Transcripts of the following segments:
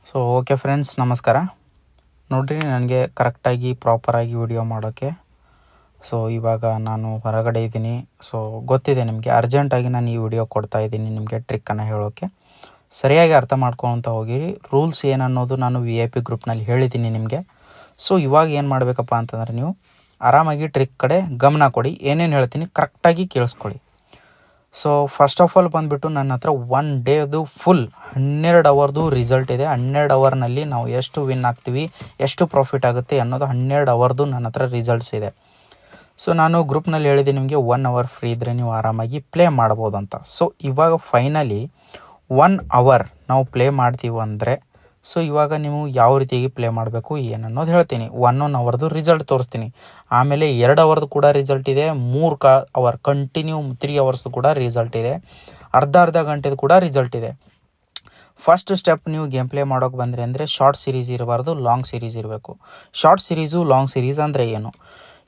So okay friends, ನಮಸ್ಕಾರ. ನೋಡಿರಿ, ನನಗೆ ಕರೆಕ್ಟಾಗಿ ಪ್ರಾಪರಾಗಿ ವಿಡಿಯೋ ಮಾಡೋಕ್ಕೆ ಇವಾಗ ನಾನು ಹೊರಗಡೆ ಇದ್ದೀನಿ. ಗೊತ್ತಿದೆ ನಿಮಗೆ, ಅರ್ಜೆಂಟಾಗಿ ನಾನು ಈ ವಿಡಿಯೋ ಕೊಡ್ತಾ ಇದ್ದೀನಿ ನಿಮಗೆ ಟ್ರಿಕ್ಕನ್ನು ಹೇಳೋಕ್ಕೆ. ಸರಿಯಾಗಿ ಅರ್ಥ ಮಾಡ್ಕೊತ ಹೋಗಿರಿ. ರೂಲ್ಸ್ ಏನನ್ನೋದು ನಾನು VIP ಗ್ರೂಪ್ನಲ್ಲಿ ಹೇಳಿದ್ದೀನಿ ನಿಮಗೆ. ಇವಾಗ ಏನು ಮಾಡಬೇಕಪ್ಪ ಅಂತಂದರೆ, ನೀವು ಆರಾಮಾಗಿ ಟ್ರಿಕ್ ಕಡೆ ಗಮನ ಕೊಡಿ. ಏನೇನು ಹೇಳ್ತೀನಿ ಕರೆಕ್ಟಾಗಿ ಕೇಳಿಸ್ಕೊಳ್ಳಿ. ಫಸ್ಟ್ ಆಫ್ ಆಲ್ ಬಂದುಬಿಟ್ಟು ನನ್ನ ಹತ್ರ 1 ಡೇದು ಫುಲ್ 12 ಅವರ್ದು ರಿಸಲ್ಟ್ ಇದೆ. 12 ಅವರ್ನಲ್ಲಿ ನಾವು ಎಷ್ಟು ವಿನ್ ಆಗ್ತೀವಿ, ಎಷ್ಟು ಪ್ರಾಫಿಟ್ ಆಗುತ್ತೆ ಅನ್ನೋದು 12 ಅವರ್ದು ನನ್ನ ಹತ್ರ ರಿಸಲ್ಟ್ಸ್ ಇದೆ. ನಾನು ಗ್ರೂಪ್ನಲ್ಲಿ ಹೇಳಿದ್ದೀನಿ ನಿಮಗೆ 1 ಅವರ್ ಫ್ರೀ ಇದ್ದರೆ ನೀವು ಆರಾಮಾಗಿ ಪ್ಲೇ ಮಾಡ್ಬೋದು ಅಂತ. ಇವಾಗ ಫೈನಲಿ 1 ಅವರ್ ನಾವು ಪ್ಲೇ ಮಾಡ್ತೀವಿ ಅಂದರೆ ಇವಾಗ ನೀವು ಯಾವ ರೀತಿಯಾಗಿ ಪ್ಲೇ ಮಾಡಬೇಕು ಏನನ್ನೋದು ಹೇಳ್ತೀನಿ. 1 ಅವರ್ದು ರಿಸಲ್ಟ್ ತೋರಿಸ್ತೀನಿ. ಆಮೇಲೆ 2 ಅವರ್ದು ಕೂಡ ರಿಸಲ್ಟ್ ಇದೆ. 3 ಅವರ್ ಕಂಟಿನ್ಯೂ 3 ಅವರ್ಸ್ದು ಕೂಡ ರಿಸಲ್ಟ್ ಇದೆ. ಅರ್ಧ ಗಂಟೆದು ಕೂಡ ರಿಸಲ್ಟ್ ಇದೆ. ಫಸ್ಟ್ ಸ್ಟೆಪ್, ನೀವು ಗೇಮ್ ಪ್ಲೇ ಮಾಡೋಕೆ ಬಂದರೆ ಅಂದರೆ ಶಾರ್ಟ್ ಸೀರೀಸ್ ಇರಬಾರ್ದು, ಲಾಂಗ್ ಸೀರೀಸ್ ಇರಬೇಕು. ಶಾರ್ಟ್ ಸೀರೀಸು ಲಾಂಗ್ ಸೀರೀಸ್ ಅಂದರೆ ಏನು?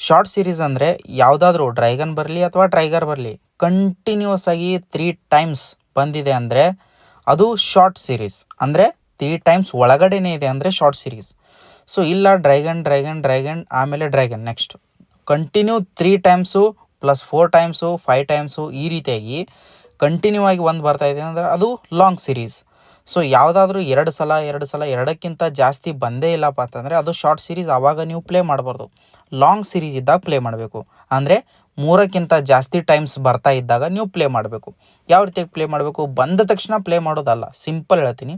ಶಾರ್ಟ್ ಸೀರೀಸ್ ಅಂದರೆ ಯಾವುದಾದ್ರೂ ಡ್ರ್ಯಾಗನ್ ಬರಲಿ ಅಥವಾ ಟೈಗರ್ ಬರಲಿ, ಕಂಟಿನ್ಯೂಸ್ ಆಗಿ 3 ಟೈಮ್ಸ್ ಬಂದಿದೆ ಅಂದರೆ ಅದು ಶಾರ್ಟ್ ಸೀರೀಸ್. ಅಂದರೆ 3 ಟೈಮ್ಸ್ ಒಳಗಡೆನೇ ಇದೆ ಅಂದರೆ ಶಾರ್ಟ್ ಸೀರೀಸ್. ಇಲ್ಲ ಡ್ರ್ಯಾಗನ್ ಆಮೇಲೆ dragon next continue 3 times plus 4 times 5 times ಈ ರೀತಿಯಾಗಿ ಕಂಟಿನ್ಯೂ ಆಗಿ ಒಂದು ಬರ್ತಾ ಇದೆ ಅಂದರೆ ಅದು ಲಾಂಗ್ ಸೀರೀಸ್. ಯಾವುದಾದ್ರೂ 2 ಸಲ ಎರಡಕ್ಕಿಂತ ಜಾಸ್ತಿ ಬಂದೇ ಇಲ್ಲಪ್ಪ ಅಂತಂದರೆ ಅದು ಶಾರ್ಟ್ ಸೀರೀಸ್. ಆವಾಗ ನೀವು ಪ್ಲೇ ಮಾಡಬಾರ್ದು. ಲಾಂಗ್ ಸೀರೀಸ್ ಇದ್ದಾಗ ಪ್ಲೇ ಮಾಡಬೇಕು. ಅಂದರೆ 3ಕ್ಕಿಂತ ಜಾಸ್ತಿ ಟೈಮ್ಸ್ ಬರ್ತಾ ಇದ್ದಾಗ ನೀವು ಪ್ಲೇ ಮಾಡಬೇಕು. ಯಾವ ರೀತಿಯಾಗಿ ಪ್ಲೇ ಮಾಡಬೇಕು? ಬಂದ ತಕ್ಷಣ ಪ್ಲೇ ಮಾಡೋದಲ್ಲ, ಸಿಂಪಲ್ ಹೇಳ್ತೀನಿ.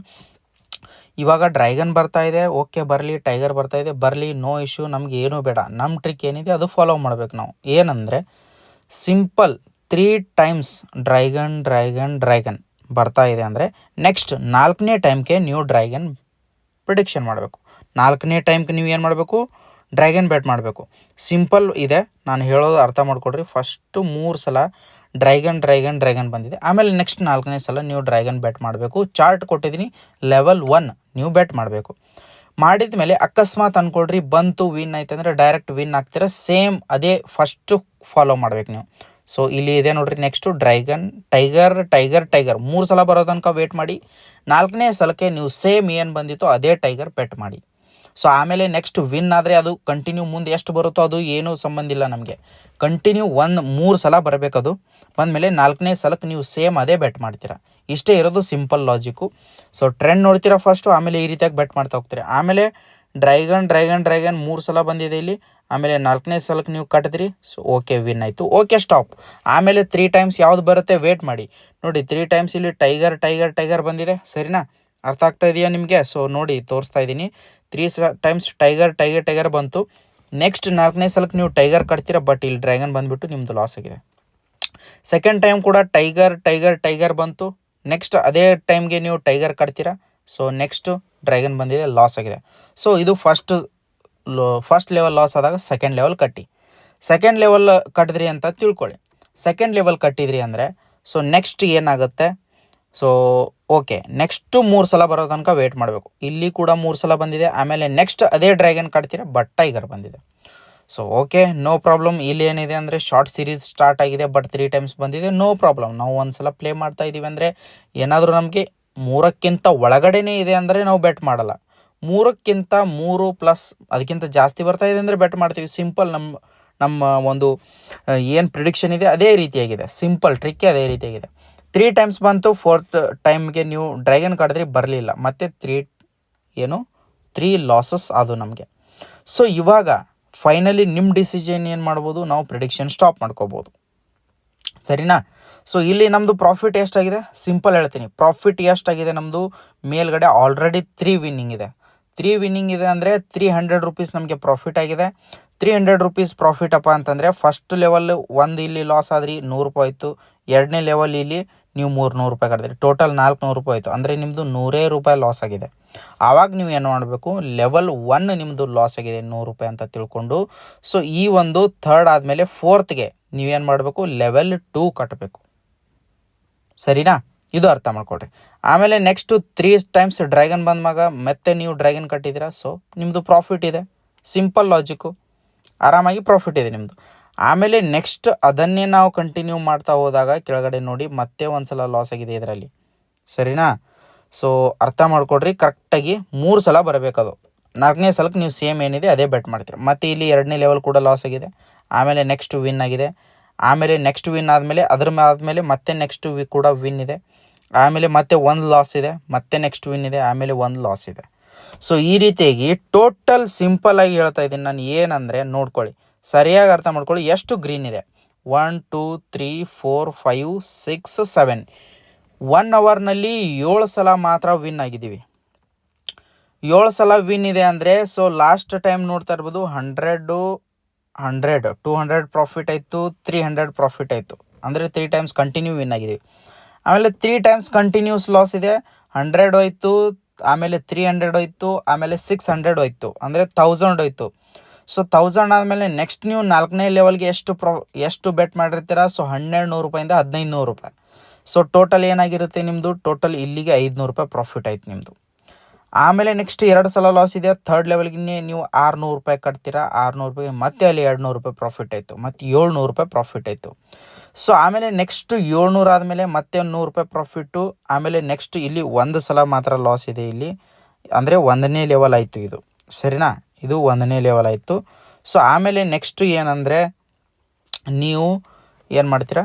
ಇವಾಗ ಡ್ರ್ಯಾಗನ್ ಬರ್ತಾ ಇದೆ, ಓಕೆ ಬರಲಿ. ಟೈಗರ್ ಬರ್ತಾ ಇದೆ, ಬರಲಿ, ನೋ ಇಶ್ಯೂ. ನಮ್ಗೆ ಏನೂ ಬೇಡ. ನಮ್ಮ ಟ್ರಿಕ್ ಏನಿದೆ ಅದು ಫಾಲೋ ಮಾಡಬೇಕು ನಾವು. ಏನಂದರೆ ಸಿಂಪಲ್ 3 ಟೈಮ್ಸ್ ಡ್ರ್ಯಾಗನ್ ಬರ್ತಾ ಇದೆ ಅಂದರೆ ನೆಕ್ಸ್ಟ್ 4ನೇ ಟೈಮ್ಗೆ ನೀವು ಡ್ರ್ಯಾಗನ್ ಪ್ರಿಡಿಕ್ಷನ್ ಮಾಡಬೇಕು. 4ನೇ ಟೈಮ್ಗೆ ನೀವು ಏನು ಮಾಡಬೇಕು? ಡ್ರ್ಯಾಗನ್ ಬೆಟ್ ಮಾಡಬೇಕು. ಸಿಂಪಲ್ ಇದೆ, ನಾನು ಹೇಳೋದು ಅರ್ಥ ಮಾಡ್ಕೊಡ್ರಿ. ಫಸ್ಟು 3 ಸಲ ಡ್ರ್ಯಾಗನ್ ಬಂದಿದೆ. ಆಮೇಲೆ ನೆಕ್ಸ್ಟ್ 4ನೇ ಸಲ ನೀವು ಡ್ರ್ಯಾಗನ್ ಬೆಟ್ ಮಾಡಬೇಕು. ಚಾರ್ಟ್ ಕೊಟ್ಟಿದ್ದೀನಿ, ಲೆವೆಲ್ 1 ನೀವು ಬೆಟ್ ಮಾಡಬೇಕು. ಮಾಡಿದ ಮೇಲೆ ಅಕಸ್ಮಾತ್ ಅಂದ್ಕೊಳ್ರಿ ಬಂತು, ವಿನ್ ಆಯ್ತು ಅಂದರೆ ಡೈರೆಕ್ಟ್ ವಿನ್ ಆಗ್ತೀರ. ಸೇಮ್ ಅದೇ ಫಸ್ಟು ಫಾಲೋ ಮಾಡ್ಬೇಕು ನೀವು. ಇಲ್ಲಿ ಇದೆ ನೋಡ್ರಿ, ನೆಕ್ಸ್ಟು ಡ್ರ್ಯಾಗನ್ ಟೈಗರ್ 3 ಸಲ ಬರೋ ತನಕ ವೇಟ್ ಮಾಡಿ. 4ನೇ ಸಲಕ್ಕೆ ನೀವು ಸೇಮ್ ಏನು ಬಂದಿತ್ತೋ ಅದೇ ಟೈಗರ್ ಬೆಟ್ ಮಾಡಿ. ಆಮೇಲೆ ನೆಕ್ಸ್ಟ್ ವಿನ್ ಆದರೆ ಅದು ಕಂಟಿನ್ಯೂ ಮುಂದೆ ಎಷ್ಟು ಬರುತ್ತೋ ಅದು ಏನೂ ಸಂಬಂಧ ಇಲ್ಲ ನಮಗೆ. ಕಂಟಿನ್ಯೂ 3 ಸಲ ಬರಬೇಕದು. ಬಂದಮೇಲೆ 4ನೇ ಸಲಕ್ಕೆ ನೀವು ಸೇಮ್ ಅದೇ ಬೆಟ್ ಮಾಡ್ತೀರಾ. ಇಷ್ಟೇ ಇರೋದು ಸಿಂಪಲ್ ಲಾಜಿಕ್ಕು. ಟ್ರೆಂಡ್ ನೋಡ್ತೀರಾ ಫಸ್ಟು, ಆಮೇಲೆ ಈ ರೀತಿಯಾಗಿ ಬೆಟ್ ಮಾಡ್ತಾ ಹೋಗ್ತೀರಾ. ಆಮೇಲೆ ಡ್ರ್ಯಾಗನ್ 3 ಸಲ ಬಂದಿದೆ ಇಲ್ಲಿ. ಆಮೇಲೆ 4ನೇ ಸಲಕ್ಕೆ ನೀವು ಕಟ್ಟಿದ್ರಿ. ಓಕೆ, ವಿನ್ ಆಯಿತು. Okay, stop. ಆಮೇಲೆ 3 ಟೈಮ್ಸ್ ಯಾವ್ದು ಬರುತ್ತೆ ವೇಟ್ ಮಾಡಿ. ನೋಡಿ, 3 ಟೈಮ್ಸ್ ಇಲ್ಲಿ ಟೈಗರ್ ಬಂದಿದೆ. ಸರಿನಾ? ಅರ್ಥ ಆಗ್ತಾ ಇದೆಯಾ ನಿಮಗೆ? ನೋಡಿ, ತೋರಿಸ್ತಾ ಇದ್ದೀನಿ. 3 ಟೈಮ್ಸ್ ಟೈಗರ್ ಬಂತು. ನೆಕ್ಸ್ಟ್ 4ನೇ ಸಲಕ್ಕೆ ನೀವು ಟೈಗರ್ ಕಟ್ತೀರಾ, ಬಟ್ ಇಲ್ಲಿ ಡ್ರ್ಯಾಗನ್ ಬಂದುಬಿಟ್ಟು ನಿಮ್ಮದು ಲಾಸ್ ಆಗಿದೆ. ಸೆಕೆಂಡ್ ಟೈಮ್ ಕೂಡ ಟೈಗರ್ ಬಂತು. ನೆಕ್ಸ್ಟ್ ಅದೇ ಟೈಮ್ಗೆ ನೀವು ಟೈಗರ್ ಕಟ್ತೀರಾ. ನೆಕ್ಸ್ಟು ಡ್ರ್ಯಾಗನ್ ಬಂದಿದೆ, ಲಾಸ್ ಆಗಿದೆ. ಇದು ಫಸ್ಟ್ ಲೆವೆಲ್ ಲಾಸ್ ಆದಾಗ ಸೆಕೆಂಡ್ ಲೆವೆಲ್ ಕಟ್ಟಿ. ಸೆಕೆಂಡ್ ಲೆವೆಲ್ ಕಟ್ಟಿದ್ರಿ ಅಂತ ತಿಳ್ಕೊಳ್ಳಿ. ಸೆಕೆಂಡ್ ಲೆವೆಲ್ ಕಟ್ಟಿದ್ರಿ ಅಂದರೆ ನೆಕ್ಸ್ಟ್ ಏನಾಗುತ್ತೆ? ಓಕೆ, ನೆಕ್ಸ್ಟು 3 ಸಲ ಬರೋ ತನಕ ವೇಟ್ ಮಾಡಬೇಕು. ಇಲ್ಲಿ ಕೂಡ 3 ಸಲ ಬಂದಿದೆ. ಆಮೇಲೆ ನೆಕ್ಸ್ಟ್ ಅದೇ ಡ್ರ್ಯಾಗನ್ ಕಟ್ತೀರಾ, ಬಟ್ ಟೈಗರ್ ಬಂದಿದೆ. Okay, no problem. ಇಲ್ಲಿ ಏನಿದೆ ಅಂದರೆ ಶಾರ್ಟ್ ಸೀರೀಸ್ ಸ್ಟಾರ್ಟ್ ಆಗಿದೆ, ಬಟ್ 3 ಟೈಮ್ಸ್ ಬಂದಿದೆ. No problem. ನಾವು ಒಂದು ಸಲ ಪ್ಲೇ ಮಾಡ್ತಾ ಇದ್ದೀವಿ ಅಂದರೆ ಏನಾದರೂ ನಮಗೆ 3ಕ್ಕಿಂತ ಒಳಗಡೆನೇ ಇದೆ ಅಂದರೆ ನಾವು ಬೆಟ್ ಮಾಡಲ್ಲ. 3ಕ್ಕಿಂತ 3 ಪ್ಲಸ್ ಅದಕ್ಕಿಂತ ಜಾಸ್ತಿ ಬರ್ತಾ ಇದೆ ಅಂದರೆ ಬೆಟ್ ಮಾಡ್ತೀವಿ. ಸಿಂಪಲ್. ನಮ್ಮ ಒಂದು ಏನು ಪ್ರಿಡಿಕ್ಷನ್ ಇದೆ ಅದೇ ರೀತಿಯಾಗಿದೆ. ಸಿಂಪಲ್ ಟ್ರಿಕ್ಕೇ ಅದೇ ರೀತಿಯಾಗಿದೆ. 3 ಟೈಮ್ಸ್ ಬಂತು. 4th ಟೈಮ್ಗೆ ನೀವು ಡ್ರ್ಯಾಗನ್ ಕಟ್ಟಿದ್ರಿ, ಬರಲಿಲ್ಲ. ಮತ್ತು 3 ಲಾಸಸ್ ಅದು ನಮಗೆ. ಇವಾಗ ಫೈನಲಿ ನಿಮ್ಮ ಡಿಸಿಷನ್ ಏನು ಮಾಡ್ಬೋದು? ನಾವು ಪ್ರಿಡಿಕ್ಷನ್ ಸ್ಟಾಪ್ ಮಾಡ್ಕೋಬೋದು. ಸರಿನಾ? ಇಲ್ಲಿ ನಮ್ಮದು ಪ್ರಾಫಿಟ್ ಎಷ್ಟಾಗಿದೆ ಸಿಂಪಲ್ ಹೇಳ್ತೀನಿ. ಪ್ರಾಫಿಟ್ ಎಷ್ಟಾಗಿದೆ ನಮ್ಮದು? ಮೇಲ್ಗಡೆ ಆಲ್ರೆಡಿ 3 ವಿನ್ನಿಂಗ್ ಇದೆ. 3 ವಿನ್ನಿಂಗ್ ಇದೆ ಅಂದರೆ 300 ರೂಪೀಸ್ ನಮಗೆ ಪ್ರಾಫಿಟ್ ಆಗಿದೆ. 300 ರೂಪೀಸ್ ಪ್ರಾಫಿಟ್ ಅಪ್ಪ ಅಂತಂದರೆ ಫಸ್ಟ್ ಲೆವೆಲ್ ಒಂದು ಇಲ್ಲಿ ಲಾಸ್ ಆದ್ರಿ 100 ರೂಪಾಯಿ ಆಯಿತು. 2ನೇ ಲೆವೆಲ್ ಇಲ್ಲಿ ನೀವು 300 ರೂಪಾಯಿ ಕಟ್ಟಿದ್ರಿ. ಟೋಟಲ್ 400 ರೂಪಾಯಿ ಆಯಿತು. ಅಂದರೆ ನಿಮ್ಮದು 100 ರೂಪಾಯಿ ಲಾಸ್ ಆಗಿದೆ. ಆವಾಗ ನೀವು ಏನು ಮಾಡಬೇಕು? ಲೆವೆಲ್ 1 ನಿಮ್ಮದು ಲಾಸ್ ಆಗಿದೆ 100 ರೂಪಾಯಿ ಅಂತ ತಿಳ್ಕೊಂಡು. ಈ ಒಂದು ಥರ್ಡ್ ಆದಮೇಲೆ 4ತ್ಗೆ ನೀವೇನು ಮಾಡಬೇಕು? ಲೆವೆಲ್ 2 ಕಟ್ಟಬೇಕು. ಸರಿನಾ? ಇದು ಅರ್ಥ ಮಾಡ್ಕೊಳ್ರಿ. ಆಮೇಲೆ ನೆಕ್ಸ್ಟು 3 ಟೈಮ್ಸ್ ಡ್ರ್ಯಾಗನ್ ಬಂದಾಗ ಮತ್ತೆ ನೀವು ಡ್ರ್ಯಾಗನ್ ಕಟ್ಟಿದ್ದೀರಾ. ನಿಮ್ಮದು ಪ್ರಾಫಿಟ್ ಇದೆ. Simple logic. ಆರಾಮಾಗಿ ಪ್ರಾಫಿಟ್ ಇದೆ ನಿಮ್ಮದು. ಆಮೇಲೆ ನೆಕ್ಸ್ಟ್ ಅದನ್ನೇ ನಾವು ಕಂಟಿನ್ಯೂ ಮಾಡ್ತಾ ಹೋದಾಗ ಕೆಳಗಡೆ ನೋಡಿ ಮತ್ತೆ ಒಂದು ಸಲ ಲಾಸ್ ಆಗಿದೆ ಇದರಲ್ಲಿ. ಸರಿನಾ? ಸೊ ಅರ್ಥ ಮಾಡ್ಕೊಡ್ರಿ, ಕರೆಕ್ಟಾಗಿ 3 ಸಲ ಬರಬೇಕದು. 4ನೇ ಸಲಕ್ಕೆ ನೀವು ಸೇಮ್ ಏನಿದೆ ಅದೇ ಬೆಟ್ ಮಾಡ್ತೀರಿ. ಮತ್ತು ಇಲ್ಲಿ 2ನೇ ಲೆವೆಲ್ ಕೂಡ ಲಾಸ್ ಆಗಿದೆ, ಆಮೇಲೆ ನೆಕ್ಸ್ಟ್ ವಿನ್ ಆಗಿದೆ, ಆಮೇಲೆ ನೆಕ್ಸ್ಟ್ ವಿನ್ ಆದಮೇಲೆ ಆದಮೇಲೆ ಮತ್ತೆ ನೆಕ್ಸ್ಟ್ ಕೂಡ ವಿನ್ ಇದೆ, ಆಮೇಲೆ ಮತ್ತೆ ಒಂದು ಲಾಸ್ ಇದೆ, ಮತ್ತೆ ನೆಕ್ಸ್ಟ್ ವಿನ್ ಇದೆ, ಆಮೇಲೆ ಒಂದು ಲಾಸ್ ಇದೆ. ಸೊ ಈ ರೀತಿಯಾಗಿ ಟೋಟಲ್ ಸಿಂಪಲ್ಲಾಗಿ ಹೇಳ್ತಾ ಇದ್ದೀನಿ ನಾನು. ಏನಂದರೆ ನೋಡ್ಕೊಳ್ಳಿ, ಸರಿಯಾಗಿ ಅರ್ಥ ಮಾಡ್ಕೊಳ್ಳಿ. ಎಷ್ಟು ಗ್ರೀನ್ ಇದೆ? 1 2 3 4 5 6 7 1 ಅವರ್ನಲ್ಲಿ 7 ಸಲ ಮಾತ್ರ ವಿನ್ ಆಗಿದ್ದೀವಿ. 7 ಸಲ ವಿನ್ ಇದೆ ಅಂದರೆ, ಸೊ ಲಾಸ್ಟ್ ಟೈಮ್ ನೋಡ್ತಾ ಇರ್ಬೋದು 100 200 ಪ್ರಾಫಿಟ್ ಆಯಿತು, 300 ಪ್ರಾಫಿಟ್ ಆಯಿತು. ಅಂದರೆ 3 ಟೈಮ್ಸ್ ಕಂಟಿನ್ಯೂ ವಿನ್ ಆಗಿದ್ದೀವಿ. ಆಮೇಲೆ 3 ಟೈಮ್ಸ್ ಕಂಟಿನ್ಯೂಸ್ ಲಾಸ್ ಇದೆ, 100 ಹೋಯ್ತು, ಆಮೇಲೆ 300 ಹೋಯ್ತು, ಆಮೇಲೆ 600 ಹೋಯ್ತು, ಅಂದರೆ 1000 ಹೋಯ್ತು. ಸೊ 1000 ಆದಮೇಲೆ ನೆಕ್ಸ್ಟ್ ನೀವು 4ನೇ ಲೆವೆಲ್ಗೆ ಎಷ್ಟು ಬೆಟ್ ಮಾಡಿರ್ತೀರ? ಸೊ 1200 ರೂಪಾಯಿಂದ 1500 ರೂಪಾಯಿ. ಸೊ ಟೋಟಲ್ ಏನಾಗಿರುತ್ತೆ ನಿಮ್ಮದು? ಟೋಟಲ್ ಇಲ್ಲಿಗೆ 500 ರೂಪಾಯಿ ಪ್ರಾಫಿಟ್ ಆಯ್ತು ನಿಮ್ಮದು. ಆಮೇಲೆ ನೆಕ್ಸ್ಟ್ 2 ಸಲ ಲಾಸ್ ಇದೆ. 3rd ಲೆವೆಲ್ಗೆ ನೀವು 600 ರೂಪಾಯಿ ಕಟ್ತೀರಾ, 600 ರೂಪಾಯಿಗೆ ಮತ್ತೆ ಅಲ್ಲಿ 200 ರೂಪಾಯಿ ಪ್ರಾಫಿಟ್ ಆಯಿತು, ಮತ್ತು 700 ರೂಪಾಯಿ ಪ್ರಾಫಿಟ್ ಆಯಿತು. ಸೊ ಆಮೇಲೆ ನೆಕ್ಸ್ಟ್ 700 ಆದಮೇಲೆ ಮತ್ತೆ 100 ರೂಪಾಯಿ ಪ್ರಾಫಿಟ್ಟು. ಆಮೇಲೆ ನೆಕ್ಸ್ಟ್ ಇಲ್ಲಿ 1 ಸಲ ಮಾತ್ರ ಲಾಸ್ ಇದೆ ಇಲ್ಲಿ, ಅಂದರೆ 1ನೇ ಲೆವೆಲ್ ಆಯಿತು ಇದು, ಸರಿನಾ? ಇದು 1ನೇ ಲೆವೆಲ್ ಆಯಿತು. ಸೊ ಆಮೇಲೆ ನೆಕ್ಸ್ಟು ಏನಂದರೆ, ನೀವು ಏನು ಮಾಡ್ತೀರಾ?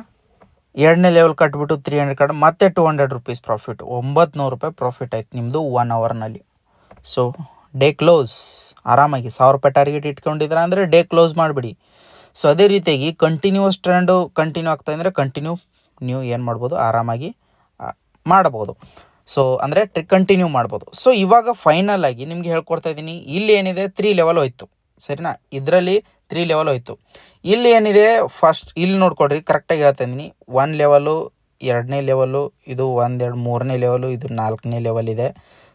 2ನೇ ಲೆವೆಲ್ ಕಟ್ಬಿಟ್ಟು 300 ಕಟ್ ಮತ್ತೆ 200 ರೂಪೀಸ್ ಪ್ರಾಫಿಟ್, 900 ರೂಪಾಯಿ ಪ್ರಾಫಿಟ್ ಆಯ್ತು ನಿಮ್ಮದು 1 ಅವರ್ನಲ್ಲಿ. ಸೊ ಡೇ ಕ್ಲೋಸ್ ಆರಾಮಾಗಿ 1000 ರೂಪಾಯಿ ಟಾರ್ಗೆಟ್ ಇಟ್ಕೊಂಡಿದ್ದೀರಾ ಅಂದರೆ ಡೇ ಕ್ಲೋಸ್ ಮಾಡಿಬಿಡಿ. ಸೊ ಅದೇ ರೀತಿಯಾಗಿ ಕಂಟಿನ್ಯೂಸ್ ಟ್ರೆಂಡು ಕಂಟಿನ್ಯೂ ಆಗ್ತಾಯಿದ್ರೆ ನೀವು ಏನು ಮಾಡ್ಬೋದು? ಆರಾಮಾಗಿ ಮಾಡ್ಬೋದು. ಸೊ ಅಂದರೆ ಕಂಟಿನ್ಯೂ ಮಾಡ್ಬೋದು. ಸೊ ಇವಾಗ ಫೈನಲ್ ಆಗಿ ನಿಮಗೆ ಹೇಳ್ಕೊಡ್ತಾ ಇದ್ದೀನಿ. ಇಲ್ಲಿ ಏನಿದೆ 3 ಲೆವೆಲ್ ಹೋಯ್ತು, ಸರಿನಾ? ಇದರಲ್ಲಿ 3 ಲೆವೆಲ್ ಹೋಯ್ತು. ಇಲ್ಲಿ ಏನಿದೆ ಫಸ್ಟ್ ಇಲ್ಲಿ ನೋಡ್ಕೊಡ್ರಿ, ಕರೆಕ್ಟಾಗಿ ಹೇಳ್ತಾ ಇದ್ದೀನಿ. 1 ಲೆವೆಲು, 2ನೇ ಲೆವೆಲು, ಇದು 1 2 3ನೇ ಲೆವೆಲು, ಇದು 4ನೇ ಲೆವೆಲ್ ಇದೆ.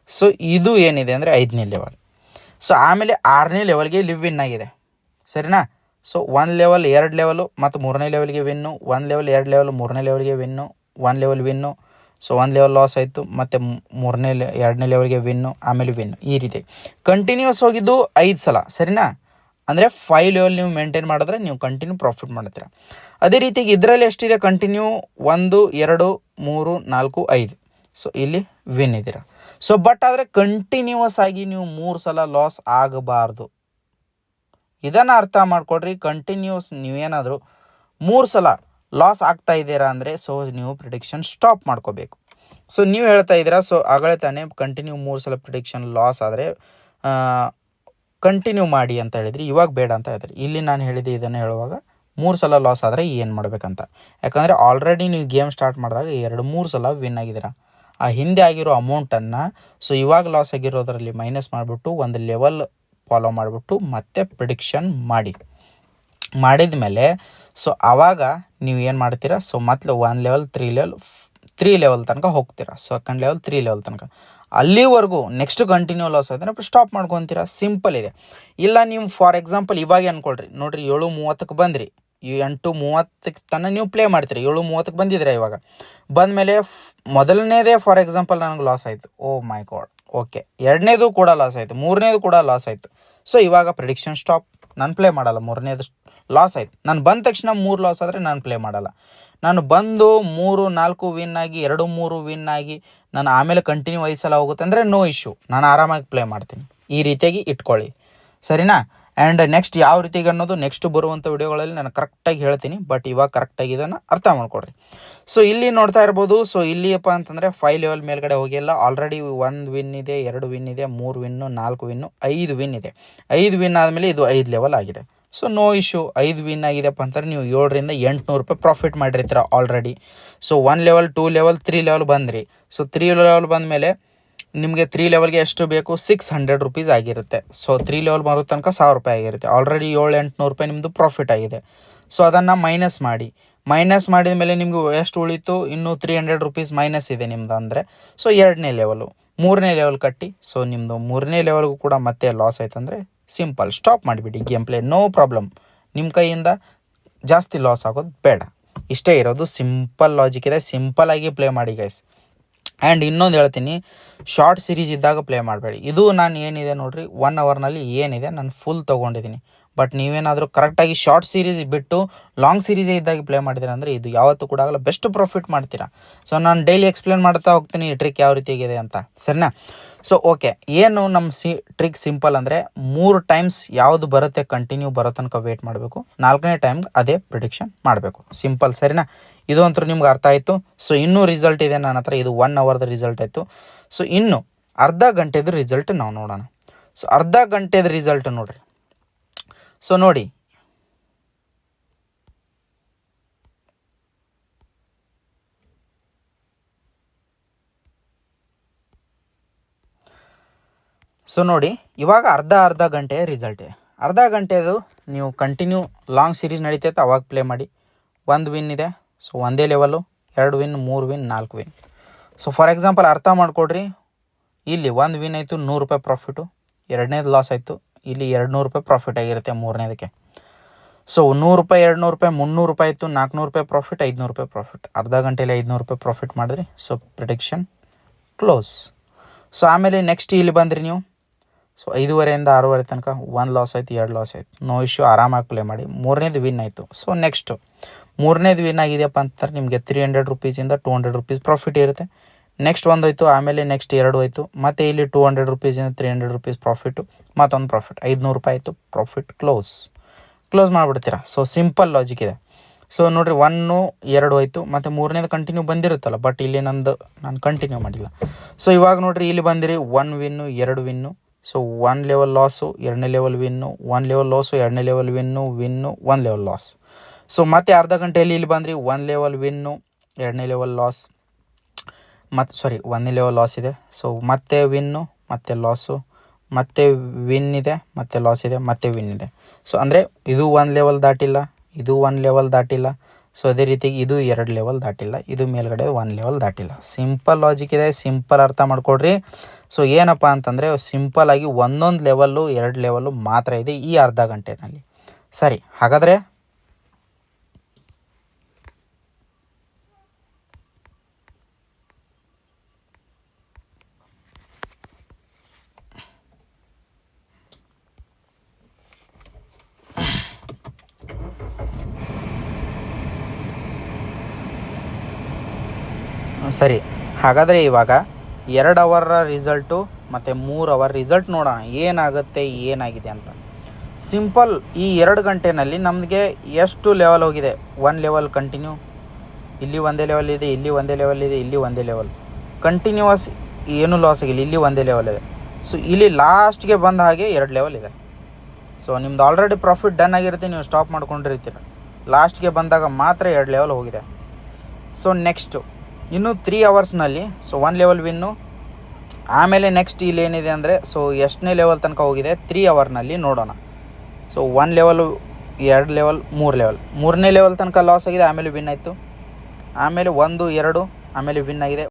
ಸೊ ಇದು ಏನಿದೆ ಅಂದರೆ 5ನೇ ಲೆವೆಲ್. ಸೊ ಆಮೇಲೆ 6ನೇ ಲೆವೆಲ್ಗೆ ಇಲ್ಲಿ ವಿನ್ ಆಗಿದೆ, ಸರಿನಾ? ಸೊ 1 ಲೆವೆಲ್ 2 ಲೆವೆಲು ಮತ್ತು 3ನೇ ಲೆವೆಲ್ಗೆ ವಿನ್ನು, 1 ಲೆವೆಲ್ 2 ಲೆವೆಲ್ 3ನೇ ಲೆವೆಲ್ಗೆ win, 1 level win. So 1 level loss ಆಯಿತು, ಮತ್ತು 2ನೇ ಲೆವೆಲ್ಗೆ ವಿನ್ನು, ಆಮೇಲೆ ವಿನ್ನು. ಈ ರೀತಿ ಕಂಟಿನ್ಯೂಸ್ ಹೋಗಿದ್ದು 5 ಸಲ, ಸರಿನಾ? ಅಂದರೆ 5 ಲೆವೆಲ್ ನೀವು ಮೇಂಟೈನ್ ಮಾಡಿದ್ರೆ ನೀವು ಕಂಟಿನ್ಯೂ ಪ್ರಾಫಿಟ್ ಮಾಡ್ತೀರ. ಅದೇ ರೀತಿಗೆ ಇದರಲ್ಲಿ ಎಷ್ಟಿದೆ ಕಂಟಿನ್ಯೂ? 1 2 3 4 5. ಸೊ ಇಲ್ಲಿ ವಿನ್ ಇದ್ದೀರಾ. ಸೊ ಬಟ್ ಆದರೆ ಕಂಟಿನ್ಯೂಸ್ ಆಗಿ ನೀವು 3 ಸಲ ಲಾಸ್ ಆಗಬಾರ್ದು. ಇದನ್ನು ಅರ್ಥ ಮಾಡ್ಕೊಡ್ರಿ. ಕಂಟಿನ್ಯೂಸ್ ನೀವೇನಾದರೂ 3 ಸಲ ಲಾಸ್ ಆಗ್ತಾ ಇದ್ದೀರಾ ಅಂದರೆ, ಸೊ ನೀವು ಪ್ರಿಡಿಕ್ಷನ್ ಸ್ಟಾಪ್ ಮಾಡ್ಕೋಬೇಕು. ಸೊ ನೀವು ಹೇಳ್ತಾ ಇದ್ದೀರಾ, ಸೊ ಆಗಲೇ ತಾನೇ ಕಂಟಿನ್ಯೂ 3 ಸಲ ಪ್ರಿಡಿಕ್ಷನ್ ಲಾಸ್ ಆದರೆ ಕಂಟಿನ್ಯೂ ಮಾಡಿ ಅಂತ ಹೇಳಿದ್ರಿ, ಇವಾಗ ಬೇಡ ಅಂತ ಹೇಳಿದ್ರಿ. ಇಲ್ಲಿ ನಾನು ಹೇಳಿದೆ ಇದನ್ನು ಹೇಳುವಾಗ 3 ಸಲ ಲಾಸ್ ಆದರೆ ಏನು ಮಾಡಬೇಕಂತ. ಯಾಕಂದರೆ ಆಲ್ರೆಡಿ ನೀವು ಗೇಮ್ ಸ್ಟಾರ್ಟ್ ಮಾಡಿದಾಗ 2-3 ಸಲ ವಿನ್ ಆಗಿದ್ದೀರಾ. ಆ ಹಿಂದೆ ಆಗಿರೋ ಅಮೌಂಟನ್ನು ಸೊ ಇವಾಗ ಲಾಸ್ ಆಗಿರೋದರಲ್ಲಿ ಮೈನಸ್ ಮಾಡಿಬಿಟ್ಟು ಒಂದು ಲೆವೆಲ್ ಫಾಲೋ ಮಾಡಿಬಿಟ್ಟು ಮತ್ತೆ ಪ್ರಿಡಿಕ್ಷನ್ ಮಾಡಿದ ಮೇಲೆ ಸೊ ಆವಾಗ ನೀವು ಏನು ಮಾಡ್ತೀರಾ? ಸೊ ಮೊದಲು 1 ಲೆವೆಲ್ 3 ಲೆವೆಲ್ ತನಕ ಹೋಗ್ತೀರಾ. ಸೆಕೆಂಡ್ ಲೆವೆಲ್ 3 ಲೆವೆಲ್ ತನಕ, ಅಲ್ಲಿವರೆಗೂ ನೆಕ್ಸ್ಟ್ ಕಂಟಿನ್ಯೂ ಲಾಸ್ ಆಯಿತು ಸ್ಟಾಪ್ ಮಾಡ್ಕೊತೀರಾ. ಸಿಂಪಲ್ ಇದೆ. ಇಲ್ಲ ನೀವು ಫಾರ್ ಎಕ್ಸಾಂಪಲ್ ಇವಾಗ ಅಂದ್ಕೊಳ್ರಿ, ನೋಡಿರಿ 7:30ಕ್ಕೆ ಬಂದ್ರಿ, 8:30ಕ್ಕೆ ತನಕ ನೀವು ಪ್ಲೇ ಮಾಡ್ತೀರಿ. 7:30ಕ್ಕೆ ಬಂದಿದ್ರೆ ಇವಾಗ ಬಂದಮೇಲೆ ಮೊದಲನೇದೇ ಫಾರ್ ಎಕ್ಸಾಂಪಲ್ ನನಗೆ ಲಾಸ್ ಆಯಿತು, ಓ ಮೈ ಗಾಡ್, ಓಕೆ. 2ನೇದು ಕೂಡ ಲಾಸ್ ಆಯಿತು, 3ನೇದು ಕೂಡ ಲಾಸ್ ಆಯಿತು. ಸೊ ಇವಾಗ ಪ್ರಿಡಿಕ್ಷನ್ ಸ್ಟಾಪ್, ನಾನು ಪ್ಲೇ ಮಾಡಲ್ಲ. 3ನೇದು ಲಾಸ್ ಆಯಿತು, ನಾನು ಬಂದ ತಕ್ಷಣ 3 ಲಾಸ್ ಆದರೆ ನಾನು ಪ್ಲೇ ಮಾಡಲ್ಲ. ನಾನು ಬಂದು 3 4 ವಿನ್ ಆಗಿ 2 3 ವಿನ್ ಆಗಿ ನಾನು ಆಮೇಲೆ ಕಂಟಿನ್ಯೂ 5 ಸಲ ಹೋಗುತ್ತೆ ಅಂದರೆ ನೋ ಇಶ್ಯೂ, ನಾನು ಆರಾಮಾಗಿ ಪ್ಲೇ ಮಾಡ್ತೀನಿ. ಈ ರೀತಿಯಾಗಿ ಇಟ್ಕೊಳ್ಳಿ, ಸರಿನಾ? ಆ್ಯಂಡ್ ನೆಕ್ಸ್ಟ್ ಯಾವ ರೀತಿಗೆ ಅನ್ನೋದು ನೆಕ್ಸ್ಟ್ ಬರುವಂಥ ವಿಡಿಯೋಗಳಲ್ಲಿ ನಾನು ಕರೆಕ್ಟಾಗಿ ಹೇಳ್ತೀನಿ. ಬಟ್ ಇವಾಗ ಕರೆಕ್ಟಾಗಿ ಇದನ್ನು ಅರ್ಥ ಮಾಡ್ಕೊಡ್ರಿ. ಸೊ ಇಲ್ಲಿ ನೋಡ್ತಾ ಇರ್ಬೋದು. ಸೊ ಇಲ್ಲಿಯಪ್ಪ ಅಂತಂದರೆ 5 ಲೆವೆಲ್ ಮೇಲ್ಗಡೆ ಹೋಗಿಲ್ಲ. ಆಲ್ರೆಡಿ 1 ವಿನ್ ಇದೆ, 2 ವಿನ್ ಇದೆ, 3 ವಿನ್ನು, 4 ವಿನ್ನು, 5 ವಿನ್ ಇದೆ. 5 ವಿನ್ ಆದಮೇಲೆ ಇದು 5 ಲೆವೆಲ್ ಆಗಿದೆ. So no issue. 5 ವಿನ್ ಆಗಿದೆಪ್ಪ ಅಂತಾರೆ ನೀವು 700ರಿಂದ 800 ರೂಪಾಯಿ ಪ್ರಾಫಿಟ್ ಮಾಡಿರ್ತೀರ already. So 1 level 2 level 3 level ಬಂದ್ರಿ. ಸೊ 3 ಲೆವೆಲ್ ಬಂದಮೇಲೆ ನಿಮಗೆ 3 ಲೆವೆಲ್ಗೆ ಎಷ್ಟು ಬೇಕು? 600 ರೂಪೀಸ್ ಆಗಿರುತ್ತೆ. ಸೊ 3 ಲೆವೆಲ್ ಬರೋ ತನಕ 1000 ರೂಪಾಯಿ ಆಗಿರುತ್ತೆ. ಆಲ್ರೆಡಿ 700-800 ರೂಪಾಯಿ ನಿಮ್ಮದು ಪ್ರಾಫಿಟ್ ಆಗಿದೆ. ಸೊ ಅದನ್ನು ಮೈನಸ್ ಮಾಡಿದ ಮೇಲೆ ನಿಮಗೂ ಎಷ್ಟು ಉಳೀತು? ಇನ್ನೂ 300 ರೂಪೀಸ್ ಮೈನಸ್ ಇದೆ ನಿಮ್ಮದು ಅಂದರೆ. ಸೊ 2ನೇ ಲೆವೆಲು, 3ನೇ ಲೆವೆಲ್ ಕಟ್ಟಿ. ಸೊ ನಿಮ್ಮದು 3ನೇ ಲೆವೆಲ್ಗೂ ಕೂಡ ಮತ್ತೆ ಲಾಸ್ ಆಯ್ತಂದರೆ ಸಿಂಪಲ್ ಸ್ಟಾಪ್ ಮಾಡಿಬಿಡಿ ಗೇಮ್ ಪ್ಲೇ, ನೋ ಪ್ರಾಬ್ಲಮ್. ನಿಮ್ಮ ಕೈಯಿಂದ ಜಾಸ್ತಿ ಲಾಸ್ ಆಗೋದು ಬೇಡ. ಇಷ್ಟೇ ಇರೋದು, ಸಿಂಪಲ್ ಲಾಜಿಕ್ ಇದೆ. ಸಿಂಪಲ್ಲಾಗಿ ಪ್ಲೇ ಮಾಡಿ ಗೈಸ್. ಆ್ಯಂಡ್ ಇನ್ನೊಂದು ಹೇಳ್ತೀನಿ, ಶಾರ್ಟ್ ಸೀರೀಸ್ ಇದ್ದಾಗ ಪ್ಲೇ ಮಾಡಬೇಡಿ. ಇದು ನಾನು ಏನಿದೆ ನೋಡಿರಿ 1 ಅವರ್ನಲ್ಲಿ ಏನಿದೆ ನಾನು ಫುಲ್ ತೊಗೊಂಡಿದ್ದೀನಿ. ಬಟ್ ನೀವೇನಾದರೂ ಕರೆಕ್ಟಾಗಿ ಶಾರ್ಟ್ ಸೀರೀಸ್ ಬಿಟ್ಟು ಲಾಂಗ್ ಸೀರೀಸೇ ಇದ್ದಾಗಿ ಪ್ಲೇ ಮಾಡಿದ್ದೀರಾ ಅಂದರೆ ಇದು ಯಾವತ್ತೂ ಕೂಡ ಆಗಲ್ಲ, ಬೆಸ್ಟ್ ಪ್ರಾಫಿಟ್ ಮಾಡ್ತೀರಾ. ಸೊ ನಾನು ಡೈಲಿ ಎಕ್ಸ್ಪ್ಲೇನ್ ಮಾಡ್ತಾ ಹೋಗ್ತೀನಿ ಈ ಟ್ರಿಕ್ ಯಾವ ರೀತಿಯಾಗಿದೆ ಅಂತ, ಸರಿನಾ? ಸೊ ಓಕೆ, ಏನು ನಮ್ಮ ಟ್ರಿಕ್ ಸಿಂಪಲ್ ಅಂದರೆ 3 ಟೈಮ್ಸ್ ಯಾವುದು ಬರುತ್ತೆ ಕಂಟಿನ್ಯೂ ಬರೋ ತನಕ ವೇಟ್ ಮಾಡಬೇಕು, 4ನೇ ಟೈಮ್ಗೆ ಅದೇ ಪ್ರಿಡಿಕ್ಷನ್ ಮಾಡಬೇಕು, ಸಿಂಪಲ್, ಸರಿನಾ? ಇದು ಅಂತೂ ನಿಮ್ಗೆ ಅರ್ಥ ಆಯಿತು. ಸೊ ಇನ್ನೂ ರಿಸಲ್ಟ್ ಇದೆ ನನ್ನ ಹತ್ರ, ಇದು 1 ಅವರ್ದ ರಿಸಲ್ಟ್ ಆಯಿತು. ಸೊ ಇನ್ನು ಅರ್ಧ ಗಂಟೆದು ರಿಸಲ್ಟ್ ನಾವು ನೋಡೋಣ. ಸೊ ಅರ್ಧ ಗಂಟೆದ ರಿಸಲ್ಟ್ ನೋಡಿರಿ. ಸೊ ನೋಡಿ, ಇವಾಗ ಅರ್ಧ ಗಂಟೆಯ ರಿಸಲ್ಟ್ ಇದೆ. ಅರ್ಧ ಗಂಟೆದು ನೀವು ಕಂಟಿನ್ಯೂ ಲಾಂಗ್ ಸೀರೀಸ್ ನಡೀತೈತೆ ಅವಾಗ ಪ್ಲೇ ಮಾಡಿ. 1 ವಿನ್ ಇದೆ, ಸೊ ಒಂದೇ level, 2 win, 3 win, 4 win. So for example ಅರ್ಥ ಮಾಡ್ಕೊಡ್ರಿ, ಇಲ್ಲಿ 1 ವಿನ್ ಆಯಿತು, 100 ರೂಪಾಯಿ ಪ್ರಾಫಿಟು. 2ನೇದು ಲಾಸ್ ಆಯಿತು, ಇಲ್ಲಿ 200 ರೂಪಾಯಿ ಪ್ರಾಫಿಟ್ ಆಗಿರುತ್ತೆ 3ನೇದಕ್ಕೆ. ಸೊ 100 ರೂಪಾಯಿ, 200 ರೂಪಾಯಿ, 300 ರೂಪಾಯಿ ಆಯಿತು, 400 ರೂಪಾಯಿ ಪ್ರಾಫಿಟ್, 500 ರೂಪಾಯಿ ಪ್ರಾಫಿಟ್. ಅರ್ಧ ಗಂಟೆಯಲ್ಲಿ 500 ರೂಪಾಯಿ ಪ್ರಾಫಿಟ್ ಮಾಡಿದ್ರಿ. So prediction close. ಸೊ ಆಮೇಲೆ ನೆಕ್ಸ್ಟ್ ಇಲ್ಲಿ ಬಂದ್ರಿ ನೀವು. ಸೊ 5:30ಇಂದ 6:30 ತನಕ 1 ಲಾಸ್ ಆಯಿತು, 2 ಲಾಸ್ ಆಯಿತು, ನೋ ಇಶ್ಯೂ, ಆರಾಮಾಗಿ ಪ್ಲೇ ಮಾಡಿ. 3ನೇದು ವಿನ್ ಆಯಿತು. ಸೊ ನೆಕ್ಸ್ಟು 3ನೇದು ವಿನ್ ಆಗಿದೆಯಪ್ಪ ಅಂತಂದ್ರೆ ನಿಮಗೆ 300 ರುಪೀಸಿಂದ 200 ರುಪೀಸ್ ಪ್ರಾಫಿಟ್ ಇರುತ್ತೆ. ನೆಕ್ಸ್ಟ್ 1 ಹೋಯ್ತು, ಆಮೇಲೆ ನೆಕ್ಸ್ಟ್ 2 ಹೋಯ್ತು, ಮತ್ತು ಇಲ್ಲಿ 200 ರುಪೀಸಿಂದ 300 ರುಪೀಸ್ ಪ್ರಾಫಿಟ್ಟು, ಮತ್ತೊಂದು ಪ್ರಾಫಿಟ್ 500 ರೂಪಾಯಿ ಆಯಿತು, ಪ್ರಾಫಿಟ್ ಕ್ಲೋಸ್ ಮಾಡಿಬಿಡ್ತೀರಾ. ಸೊ ಸಿಂಪಲ್ ಲಾಜಿಕ್ ಇದೆ. ಸೊ ನೋಡಿರಿ, 1, 2 ಹೋಯ್ತು, ಮತ್ತು 3ನೇದು ಕಂಟಿನ್ಯೂ ಬಂದಿರುತ್ತಲ್ಲ, ಬಟ್ ಇಲ್ಲಿ ನಾನು ಕಂಟಿನ್ಯೂ ಮಾಡಿಲ್ಲ. ಸೊ ಇವಾಗ ನೋಡಿರಿ, ಇಲ್ಲಿ ಬಂದಿರಿ 1 win, 2 win. So 1 level loss, 2ನೇ ಲೆವೆಲ್ ವಿನ್ನು, 1 ಲೆವೆಲ್ ಲಾಸು, 2ನೇ level win, 1 level loss. So ಮತ್ತೆ ಅರ್ಧ ಗಂಟೆಯಲ್ಲಿ ಇಲ್ಲಿ ಬಂದ್ರಿ 1 ಲೆವೆಲ್ ವಿನ್ನು, 2ನೇ ಲೆವೆಲ್ ಲಾಸ್, ಮತ್ತು 1ನೇ ಲೆವೆಲ್ ಲಾಸ್ ಇದೆ. ಸೊ ಮತ್ತೆ ವಿನ್ನು, ಮತ್ತೆ ಲಾಸು, ಮತ್ತೆ ವಿನ್ ಇದೆ, ಮತ್ತೆ ಲಾಸ್ ಇದೆ, ಮತ್ತೆ ವಿನ್ ಇದೆ. ಸೊ ಅಂದರೆ ಇದು 1 ಲೆವೆಲ್ ದಾಟಿಲ್ಲ, ಇದು 1 ಲೆವೆಲ್ ದಾಟಿಲ್ಲ. ಸೊ ಅದೇ ರೀತಿ ಇದು 2 ಲೆವೆಲ್ ದಾಟಿಲ್ಲ, ಇದು ಮೇಲ್ಗಡೆ 1 ಲೆವೆಲ್ ದಾಟಿಲ್ಲ. ಸಿಂಪಲ್ ಲಾಜಿಕ್ ಇದೆ, ಸಿಂಪಲ್ ಅರ್ಥ ಮಾಡ್ಕೊಡ್ರಿ. ಸೊ ಏನಪ್ಪ ಅಂತಂದರೆ ಸಿಂಪಲ್ಲಾಗಿ ಒಂದೊಂದು ಲೆವೆಲ್ಲು 2 ಲೆವೆಲ್ಲು ಮಾತ್ರ ಇದೆ ಈ ಅರ್ಧ ಗಂಟೆನಲ್ಲಿ. ಸರಿ, ಹಾಗಾದರೆ ಇವಾಗ 2 ಅವರ್ ರಿಸಲ್ಟು ಮತ್ತು 3 ಅವರ್ ರಿಸಲ್ಟ್ ನೋಡೋಣ ಏನಾಗುತ್ತೆ, ಏನಾಗಿದೆ ಅಂತ. ಸಿಂಪಲ್, ಈ 2 ಗಂಟೆನಲ್ಲಿ ನಮಗೆ ಎಷ್ಟು ಲೆವೆಲ್ ಹೋಗಿದೆ? 1 ಲೆವೆಲ್ ಕಂಟಿನ್ಯೂ, ಇಲ್ಲಿ ಒಂದೇ ಲೆವೆಲ್ ಇದೆ, ಇಲ್ಲಿ ಒಂದೇ ಲೆವೆಲ್ ಇದೆ, ಇಲ್ಲಿ ಒಂದೇ ಲೆವೆಲ್ ಕಂಟಿನ್ಯೂವಸ್, ಏನೂ ಲಾಸ್ ಆಗಿಲ್ಲ, ಇಲ್ಲಿ ಒಂದೇ ಲೆವೆಲ್ ಇದೆ. ಸೊ ಇಲ್ಲಿ ಲಾಸ್ಟ್ಗೆ ಬಂದ ಹಾಗೆ 2 ಲೆವೆಲ್ ಇದೆ. ಸೊ ನಿಮ್ದು ಆಲ್ರೆಡಿ ಪ್ರಾಫಿಟ್ ಡನ್ ಆಗಿರುತ್ತೆ, ನೀವು ಸ್ಟಾಪ್ ಮಾಡ್ಕೊಂಡಿರ್ತೀರ. ಲಾಸ್ಟ್ಗೆ ಬಂದಾಗ ಮಾತ್ರ 2 ಲೆವೆಲ್ ಹೋಗಿದೆ. ಸೊ ನೆಕ್ಸ್ಟು ಇನ್ನು 3 ಅವರ್ಸ್ನಲ್ಲಿ 1 ಲೆವೆಲ್ ವಿನ್ನು, ಆಮೇಲೆ ನೆಕ್ಸ್ಟ್ ಇಲ್ಲಿ ಏನಿದೆ ಅಂದರೆ ಎಷ್ಟನೇ ಲೆವೆಲ್ ತನಕ ಹೋಗಿದೆ 3 ಅವರ್ನಲ್ಲಿ ನೋಡೋಣ. 1 ಲೆವೆಲು, 2 ಲೆವೆಲ್, 3 ಲೆವೆಲ್, 3ನೇ ಲೆವೆಲ್ ತನಕ ಲಾಸ್ ಆಗಿದೆ, ಆಮೇಲೆ ವಿನ್ ಆಯಿತು, ಆಮೇಲೆ 1, 2, ಆಮೇಲೆ ವಿನ್ ಆಗಿದೆ.